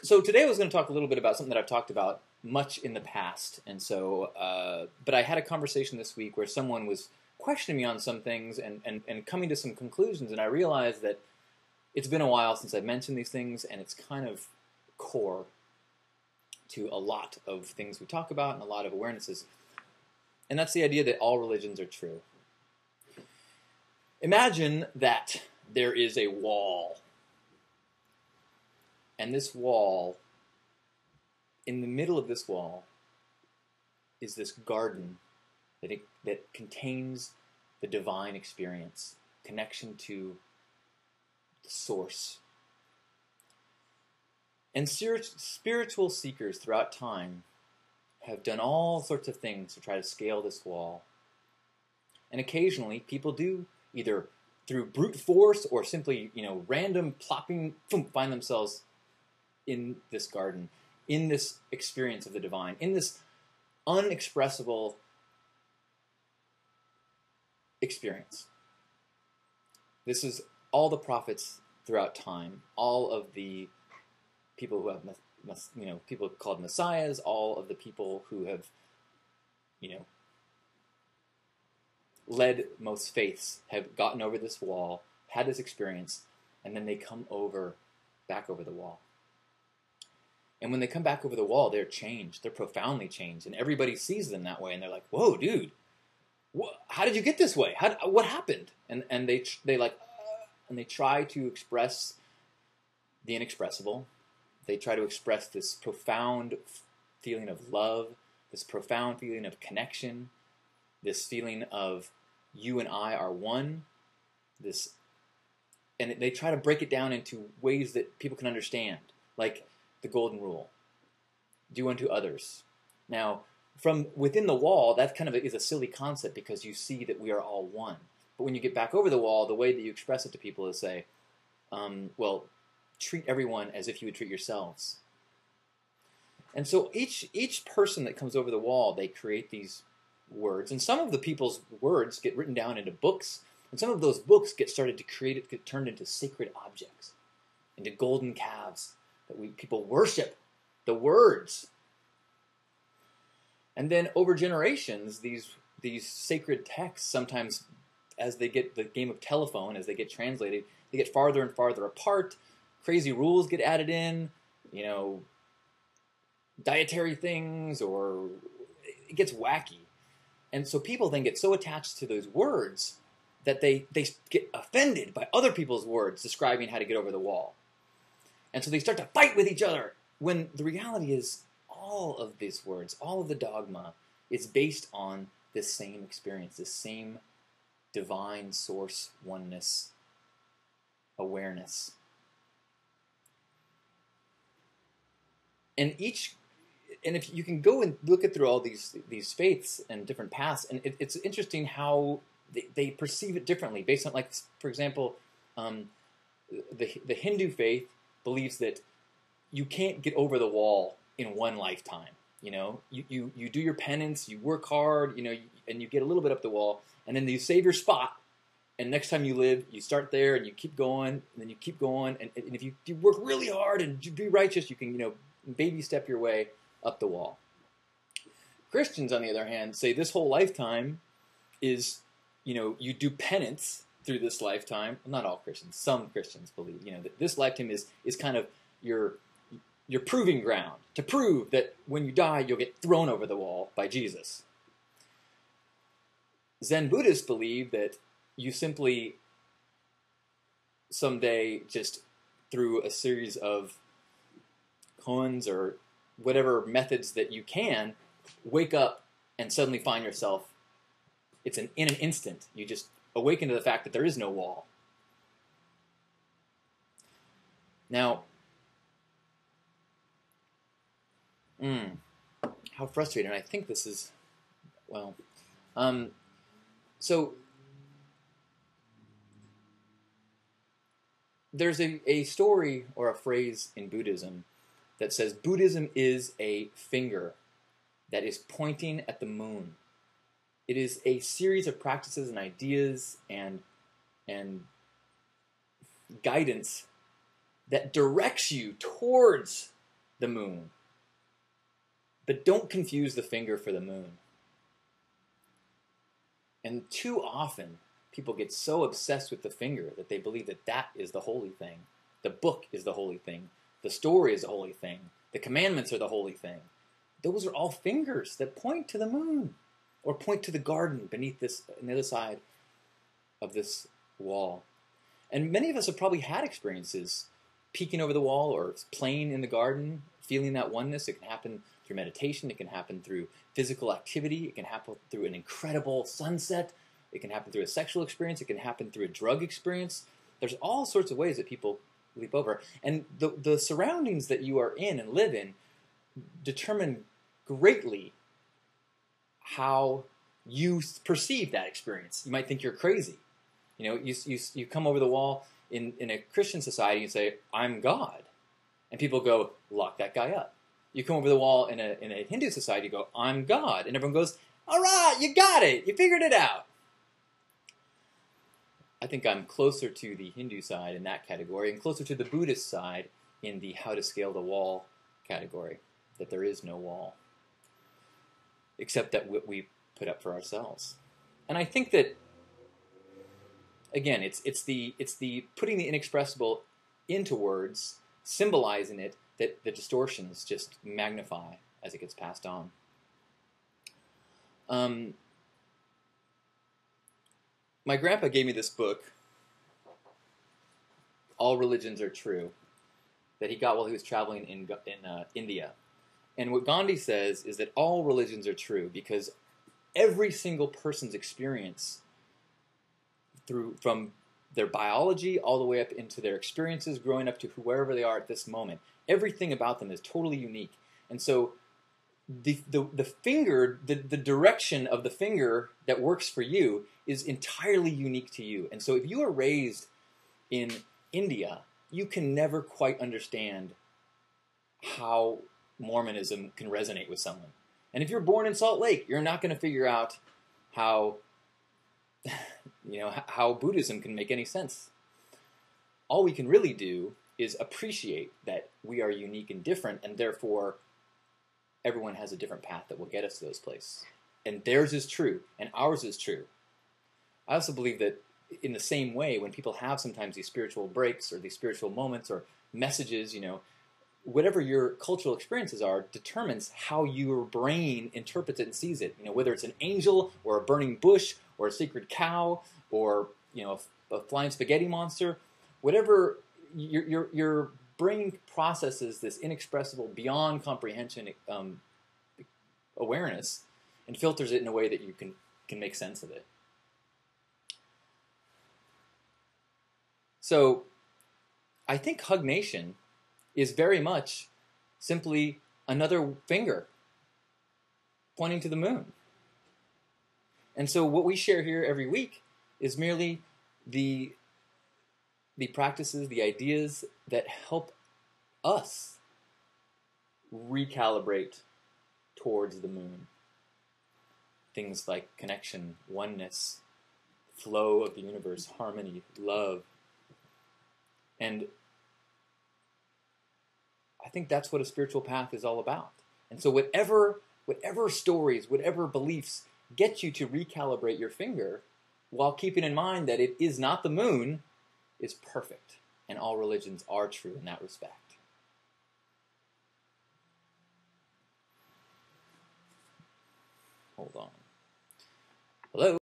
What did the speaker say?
So today I was going to talk a little bit about something that I've talked about much in the past, and so, but I had a conversation this week where someone was questioning me on some things and coming to some conclusions, and I realized that it's been a while since I've mentioned these things, and it's kind of core to a lot of things we talk about and a lot of awarenesses, and that's the idea that all religions are true. Imagine that there is a wall. And this wall, in the middle of this wall, is this garden that contains the divine experience, connection to the source. And spiritual seekers throughout time have done all sorts of things to try to scale this wall. And occasionally, people do, either through brute force or simply, random plopping, find themselves in this garden, in this experience of the divine, in this unexpressible experience. This is all the prophets throughout time, all of the people who have, people called messiahs, all of the people who have, led most faiths have gotten over this wall, had this experience, and then they come back over the wall. And when they come back over the wall, they're changed. They're profoundly changed. And everybody sees them that way. And they're like, whoa, dude, how did you get this way? What happened? And they try to express the inexpressible. They try to express this profound feeling of love, this profound feeling of connection, this feeling of you and I are one. And they try to break it down into ways that people can understand, like the golden rule: do unto others. Now, from within the wall, that kind of is a silly concept because you see that we are all one. But when you get back over the wall, the way that you express it to people is say, treat everyone as if you would treat yourselves. And so each person that comes over the wall, they create these words, and some of the people's words get written down into books, and some of those books get turned into sacred objects, into golden calves that people worship, the words. And then over generations, these sacred texts, sometimes as they get the game of telephone, as they get translated, they get farther and farther apart. Crazy rules get added in, dietary things, or it gets wacky. And so people then get so attached to those words that they get offended by other people's words describing how to get over the wall. And so they start to fight with each other, when the reality is all of these words, all of the dogma is based on this same experience, this same divine source oneness, awareness. And if you can go and look through all these faiths and different paths, and it's interesting how they perceive it differently based on, like, for example, the Hindu faith believes that you can't get over the wall in one lifetime. You do your penance, you work hard, and you get a little bit up the wall, and then you save your spot. And next time you live, you start there and you keep going, and then you keep going. And if you work really hard and you be righteous, you can, baby step your way up the wall. Christians, on the other hand, say this whole lifetime is, you do penance through this lifetime. Well, not all Christians. Some Christians believe, that this lifetime is kind of your proving ground to prove that when you die, you'll get thrown over the wall by Jesus. Zen Buddhists believe that you simply someday, just through a series of koans or whatever methods that you can, wake up and suddenly find yourself, in an instant, you just awaken to the fact that there is no wall. Now, how frustrating. I think this is, so there's a story or a phrase in Buddhism that says Buddhism is a finger that is pointing at the moon. It is a series of practices and ideas and guidance that directs you towards the moon. But don't confuse the finger for the moon. And too often, people get so obsessed with the finger that they believe that that is the holy thing. The book is the holy thing. The story is the holy thing. The commandments are the holy thing. Those are all fingers that point to the moon or point to the garden beneath this, on the other side of this wall. And many of us have probably had experiences peeking over the wall or playing in the garden, feeling that oneness. It can happen through meditation. It can happen through physical activity. It can happen through an incredible sunset. It can happen through a sexual experience. It can happen through a drug experience. There's all sorts of ways that people leap over. And the surroundings that you are in and live in determine greatly how you perceive that experience. You might think you're crazy. You know, you come over the wall in a Christian society and say, I'm God. And people go, lock that guy up. You come over the wall in a Hindu society, you go, I'm God. And everyone goes, all right, you got it. You figured it out. I think I'm closer to the Hindu side in that category and closer to the Buddhist side in the how to scale the wall category, that there is no wall, except that what we put up for ourselves. And I think that, again, it's the putting the inexpressible into words, symbolizing it, that the distortions just magnify as it gets passed on. My grandpa gave me this book, All Religions Are True, that he got while he was traveling in India. And what Gandhi says is that all religions are true because every single person's experience from their biology all the way up into their experiences growing up to wherever they are at this moment, everything about them is totally unique. And so the finger, the direction of the finger that works for you is entirely unique to you. And so if you are raised in India, you can never quite understand how Mormonism can resonate with someone. And if you're born in Salt Lake, you're not going to figure out how, how Buddhism can make any sense. All we can really do is appreciate that we are unique and different, and therefore everyone has a different path that will get us to those places. And theirs is true, and ours is true. I also believe that in the same way, when people have sometimes these spiritual breaks or these spiritual moments or messages, whatever your cultural experiences are determines how your brain interprets it and sees it. Whether it's an angel or a burning bush or a sacred cow or a flying spaghetti monster, whatever your brain processes this inexpressible, beyond comprehension awareness and filters it in a way that you can make sense of it. So I think Hug Nation is very much simply another finger pointing to the moon. And so what we share here every week is merely the practices, the ideas that help us recalibrate towards the moon. Things like connection, oneness, flow of the universe, harmony, love. And I think that's what a spiritual path is all about. And so whatever stories, whatever beliefs get you to recalibrate your finger while keeping in mind that it is not the moon is perfect. And all religions are true in that respect. Hold on. Hello?